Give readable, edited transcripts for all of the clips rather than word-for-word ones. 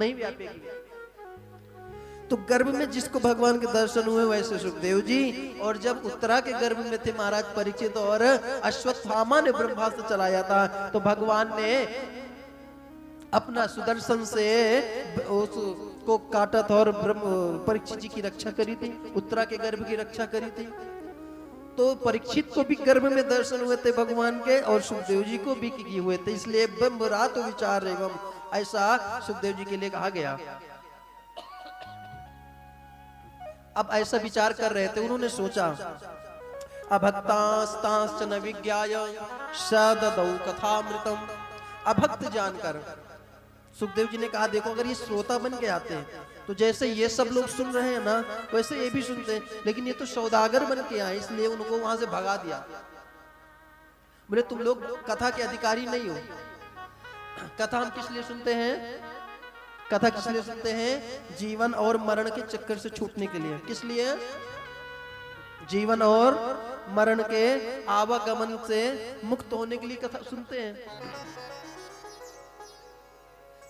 नहीं व्यापेगी। तो गर्भ में जिसको भगवान के दर्शन हुए वैसे सुखदेव जी, और जब उत्तरा के गर्भ में थे महाराज परीक्षित और अश्वत्थामा ने ब्रह्मास्त्र चलाया था, तो भगवान ने अपना सुदर्शन से उसको काटा था और परीक्षित जी की रक्षा करी थी, उत्तरा के गर्भ की रक्षा करी थी। तो परीक्षित को भी गर्भ में दर्शन हुए थे भगवान के, और सुखदेव जी को भी किए हुए थे, इसलिए ब्रह्मरात विचार एवं ऐसा सुखदेव जी के लिए कहा गया। अब ऐसा विचार कर रहे थे, उन्होंने सोचा अभक्तास्तांश्च न विज्ञाय सददौ कथामृतम। अभक्त जानकर सुखदेव जी ने कहा, देखो अगर ये श्रोता बन के आते हैं तो जैसे ये सब लोग सुन रहे हैं ना, वैसे ये भी सुनते हैं, लेकिन ये तो सौदागर बन के आए, इसलिए उनको वहां से भगा दिया। बोले तुम लोग कथा के अधिकारी नहीं हो। कथा हम किस लिए सुनते हैं? कथा किस लिए सुनते हैं? जीवन और मरण के चक्कर से छूटने के लिए। किस लिए? जीवन और मरण के आवागमन से मुक्त होने के लिए कथा सुनते हैं।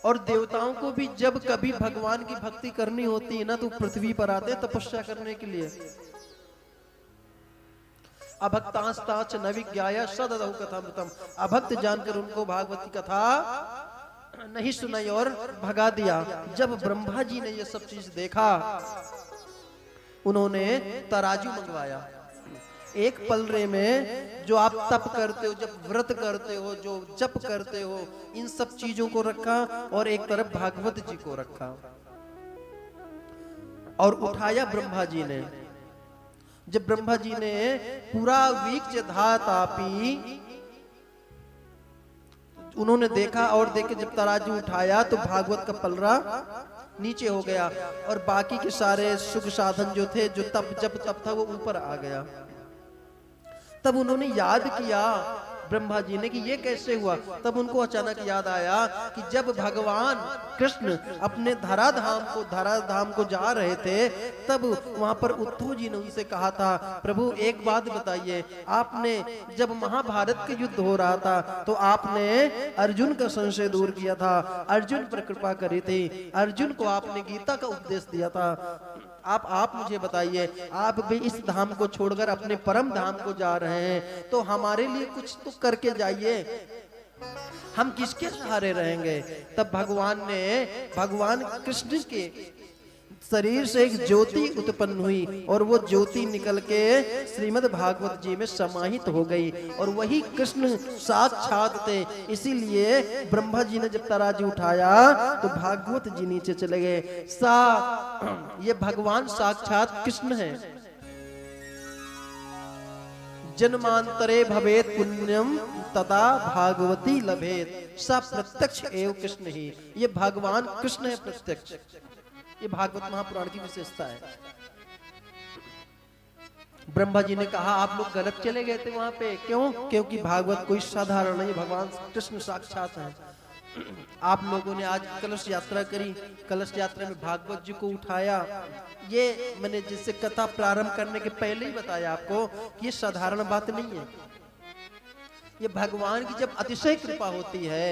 और देवताओं को भी जब कभी भगवान की भक्ति करनी होती है ना, तो पृथ्वी पर आते हैं तपस्या करने के लिए। अभक्तास्ताच न विज्ञाय सददौ कथामृतम। अभक्त जानकर उनको भागवत की कथा नहीं सुनाई और भगा दिया। जब ब्रह्मा जी ने ये सब चीज देखा, उन्होंने तराजू मंगवाया। एक पलरे में जो आप तप करते हो, जब व्रत करते हो, जो जप करते हो, इन सब चीजों को रखा, और एक तरफ भागवत जी को रखा, और उठाया ब्रह्मा जी ने। जब ब्रह्मा जी ने पूरा वीक्ष धातापी उन्होंने देखा, और देखे जब तराजू उठाया तो भागवत का पलरा नीचे हो गया, और बाकी के सारे सुख साधन जो थे, जो तप जब तप था, वो ऊपर आ गया। तब उन्होंने याद किया ब्रह्मा जी ने कि ये कैसे हुआ। तब उनको अचानक याद आया कि जब भगवान कृष्ण अपने धराधाम को जा रहे थे, तब वहां पर उद्धव जी ने उनसे कहा था, प्रभु एक बात बताइए, आपने जब महाभारत के युद्ध हो रहा था तो आपने अर्जुन का संशय दूर किया था, अर्जुन पर कृपा करी थी, अर्जुन को आपने गीता का उपदेश दिया था। आप मुझे बताइए, आप भी इस धाम को छोड़कर अपने परम धाम को जा रहे हैं, तो हमारे लिए कुछ तो करके जाइए, हम किसके सहारे रहेंगे। तब भगवान कृष्ण के शरीर से एक ज्योति उत्पन्न हुई, और वो ज्योति निकल के श्रीमद् भागवत जी में समाहित हो गई, और वही कृष्ण साक्षात थे। इसीलिए ब्रह्मा जी ने जब तराजू उठाया तो भागवत जी नीचे चले गए। ये भगवान साक्षात कृष्ण है। जन्मांतरे भवेत पुण्यम तथा भागवती लभेत, सा प्रत्यक्ष एवं कृष्ण ही। ये भगवान कृष्ण है प्रत्यक्ष। ये भागवत महापुराण की विशेषता है। ब्रह्मा जी ने कहा आप लोग गलत चले गए थे वहां पे। क्यों? क्योंकि भागवत कोई साधारण नहीं, भगवान कृष्ण साक्षात है। आप लोगों ने आज कलश यात्रा करी, कलश यात्रा में भागवत जी को उठाया। ये मैंने जिससे कथा प्रारंभ करने के पहले ही बताया आपको कि ये साधारण बात नहीं है। ये भगवान की जब अतिशय कृपा होती है,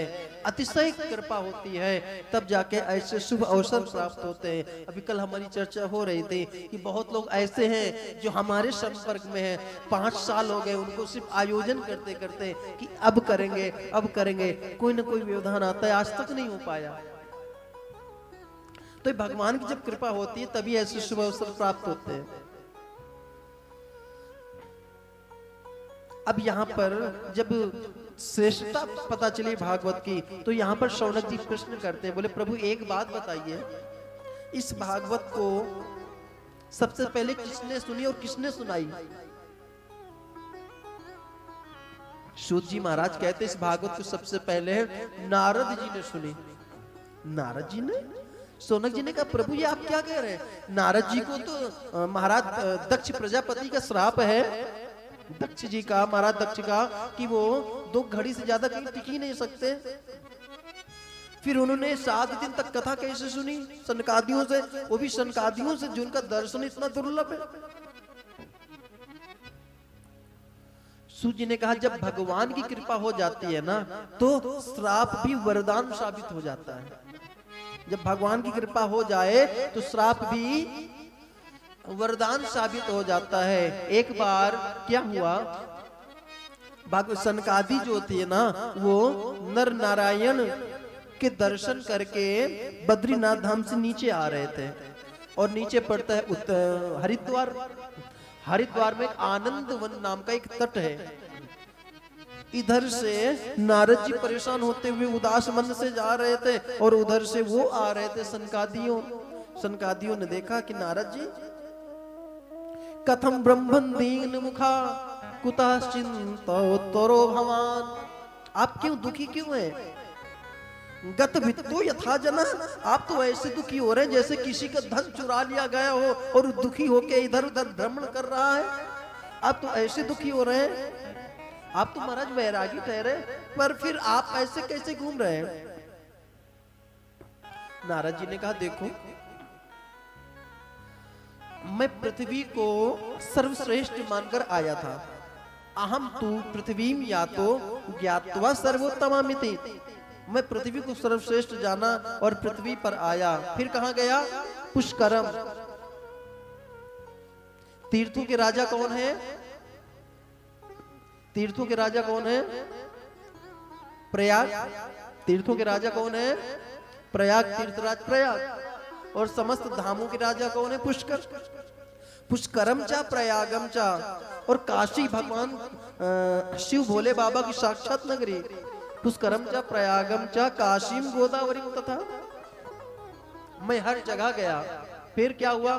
अतिशय कृपा होती है, तब जाके ऐसे शुभ अवसर प्राप्त होते हैं। अभी कल हमारी चर्चा हो रही थी कि बहुत लोग ऐसे हैं जो हमारे संपर्क में हैं, 5 साल हो गए उनको सिर्फ आयोजन करते करते कि अब करेंगे अब करेंगे, कोई ना कोई व्यवधान आता है, आज तक नहीं हो पाया। तो भगवान की जब कृपा होती है तभी ऐसे शुभ अवसर प्राप्त होते हैं। अब यहाँ पर जब श्रेष्ठता पता चली भागवत की, तो यहाँ पर शौनक जी प्रश्न करते हैं, बोले प्रभु एक बात बताइए, इस भागवत को सबसे पहले किसने सुनी और किसने सुनाई? सूत जी महाराज कहते इस भागवत को सबसे पहले नारद जी ने सुनी। नारद जी ने? शौनक जी ने कहा प्रभु ये आप क्या कह रहे हैं? नारद जी को तो महाराज दक्ष प्रजापति का श्राप है, दक्ष जी का, महाराज दक्ष का, कि वो 2 घड़ी से ज्यादा कहीं टिक ही नहीं सकते। फिर उन्होंने 7 दिन तक कथा कैसे सुनी? सनकादियों से, वो भी सनकादियों से जिनका दर्शन इतना दुर्लभ है। सूत जी ने कहा जब भगवान की कृपा हो जाती है ना, तो श्राप भी वरदान साबित हो जाता है। जब भगवान की कृपा हो जाए तो श्राप भी वरदान साबित हो जाता है। एक बार क्या हुआ, सनकादि जो होती है ना, वो नर नारायण के दर्शन करके बद्रीनाथ धाम से नीचे आ रहे थे, और नीचे पड़ता है हरिद्वार। हरिद्वार में आनंद वन नाम का एक तट है। इधर से नारद जी परेशान होते हुए उदास मन से जा रहे थे, और उधर से वो आ रहे थे सनकादियों ने देखा कि नारद जी कथम ब्रह्मन दीन मुखा कुतः चिंतो भवान, आप क्यों दुखी क्यों हैं? गत भित्तो यथा जना, आप तो ऐसे दुखी हो रहे हैं जैसे किसी का धन चुरा लिया गया हो और दुखी होके इधर उधर भ्रमण कर रहा है। आप तो ऐसे दुखी हो रहे हैं, आप तो महाराज वैरागी ठहरे, पर फिर आप ऐसे कैसे घूम रहे हैं? नारद जी ने कहा देखो, मैं पृथ्वी को सर्वश्रेष्ठ मानकर आया था। अहम तु पृथ्वीम यातो ज्ञात्वा सर्वोत्तमामिति, मैं पृथ्वी को सर्वश्रेष्ठ जाना और पृथ्वी पर आया। फिर कहां गया? पुष्करम। तीर्थों के राजा कौन है? तीर्थों के राजा कौन है? प्रयाग। तीर्थों के राजा कौन है? प्रयाग, तीर्थराज प्रयाग। और समस्त धामों के राजा कौन है? पुष्कर। पुष्करम चा प्रयागम चा, और काशी भगवान शिव भोले बाबा की साक्षात नगरी। पुष्करम चा प्रयागम चा काशीम गोदावरी तथा, मैं हर जगह गया। फिर क्या हुआ?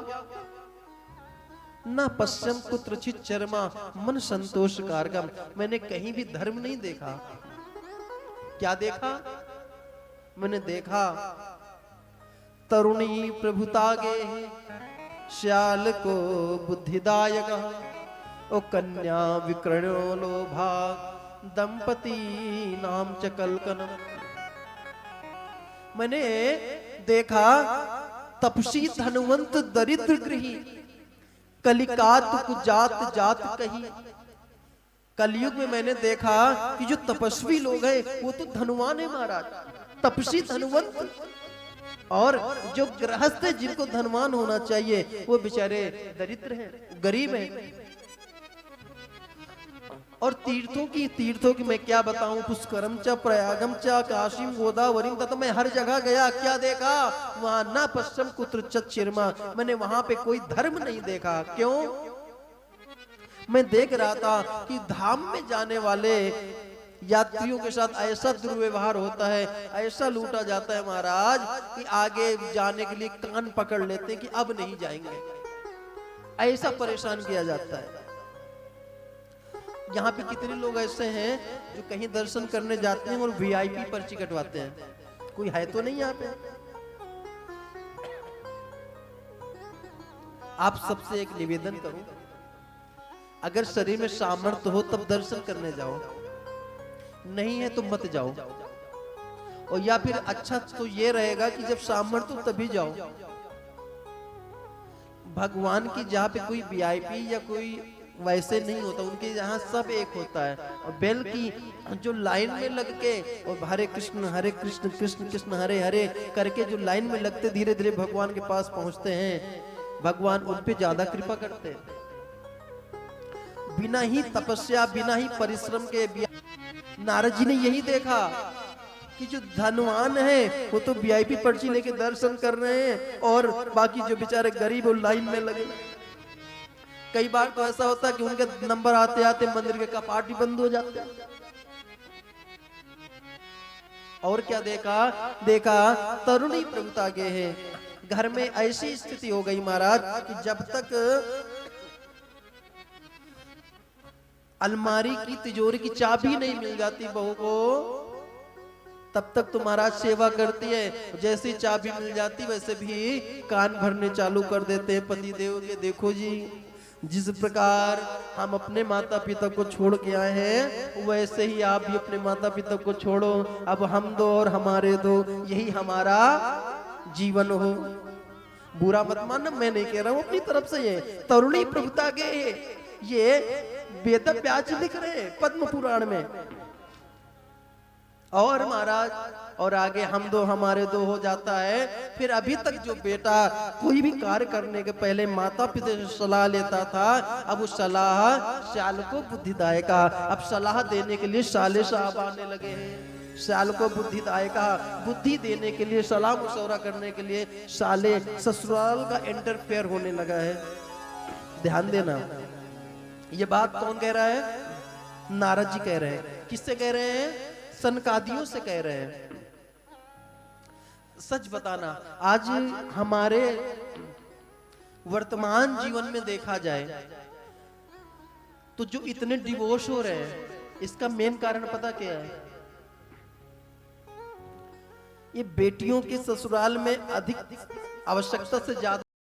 न पश्चिम कुत्रचित चरमा मन संतोष कारगम, मैंने कहीं भी धर्म नहीं देखा। क्या देखा? मैंने देखा तरुणी प्रभुतागे श्याल को बुद्धिदायक, ओ कन्या विकर्णो लोभा दंपति नाम च कलकनम। मैंने देखा तपसी धनवंत दरिद्र गृही, कलिकात कुजात जात कही। कलयुग में मैंने देखा कि जो तपस्वी लोग हैं वो तो धनवान है महाराज, तपसी धनवंत, और जो गृहस्थ है जिनको धनवान होना चाहिए वो बेचारे दरिद्र हैं, गरीब हैं। और तीर्थों की मैं क्या बताऊं, पुष्करम च प्रयागम च काशीम गोदावरी, तो मैं हर जगह गया। क्या देखा? वहां ना पश्चिम कुत्रचित चिरमा, मैंने वहां पे कोई धर्म नहीं देखा। क्यों? मैं देख रहा था कि धाम में जाने वाले यात्रियों के साथ ऐसा दुर्व्यवहार होता है, ऐसा लूटा जाता है महाराज, कि आगे जाने के लिए कान पकड़ लेते हैं कि अब नहीं जाएंगे, ऐसा परेशान किया जाता है। यहाँ पे कितने लोग ऐसे हैं जो कहीं दर्शन करने जाते हैं और वीआईपी पर्ची कटवाते हैं? कोई है तो नहीं यहाँ पे? आप सबसे एक निवेदन करूं, अगर शरीर में सामर्थ्य हो तब दर्शन करने जाओ, नहीं है तो मत जाओ। और या फिर अच्छा तो ये रहेगा कि जब सामर्थ्य हो तभी जाओ। भगवान की जहाँ पे कोई वीआईपी या कोई वैसे नहीं होता, उनके यहाँ सब एक होता है। और बेल की जो लाइन में लग के और हरे कृष्ण कृष्ण कृष्ण हरे हरे करके जो लाइन में लगते धीरे धीरे भगवान के पास पहुंचते हैं, भगवान उन पे ज्यादा कृपा करते हैं। बिना ही तपस्या, बिना ही परिश्रम के। नारद जी ने यही देखा कि जो धनवान है वो तो वीआईपी पर्ची लेके दर्शन कर रहे हैं, और बाकी जो बेचारे गरीब वो लाइन में लगे। कई बार तो ऐसा होता है कि उनके नंबर आते आते मंदिर के कपाट भी बंद हो जाते हैं। और क्या देखा तरुणी प्रभुता के है। घर में ऐसी स्थिति हो गई महाराज कि जब तक अलमारी की तिजोरी की चाबी नहीं मिल जाती बहू को, तब तक तो महाराज सेवा करती है। जैसी चाबी मिल जाती वैसे भी कान भरने चालू कर देते हैं पति देव के। देखो जी, जिस प्रकार हम अपने माता पिता को छोड़ के आए हैं, वैसे ही आप भी अपने माता पिता को छोड़ो। अब हम दो और हमारे दो, यही हमारा जीवन हो। बुरा मत मानना, मैं नहीं कह रहा हूं, अपनी तरफ से। ये तरुणी प्रभुता के ये वेद व्यास लिख रहे हैं पद्म पुराण में। और महाराज और आगे हम दो हमारे दो हो जाता है। फिर अभी तक जो बेटा कोई भी कार्य करने के पहले माता पिता से सलाह लेता था, अब उस सलाह साल को बुद्धिदायका, अब सलाह देने के लिए साले साहब आने लगे हैं। साल को बुद्धिदायका, बुद्धि देने के लिए, सलाह मशवरा करने के लिए साले ससुराल का इंटरफेयर होने लगा है। ध्यान देना, ये बात कौन कह रहा है? नारद जी कह रहे हैं। किससे कह रहे हैं? सनकादियों से कह रहे हैं। सच बताना, आज हमारे वर्तमान जीवन में देखा जाए तो जो इतने डिवोर्स हो रहे हैं, इसका मेन कारण पता क्या है? ये बेटियों के ससुराल में अधिक आवश्यकता से ज्यादा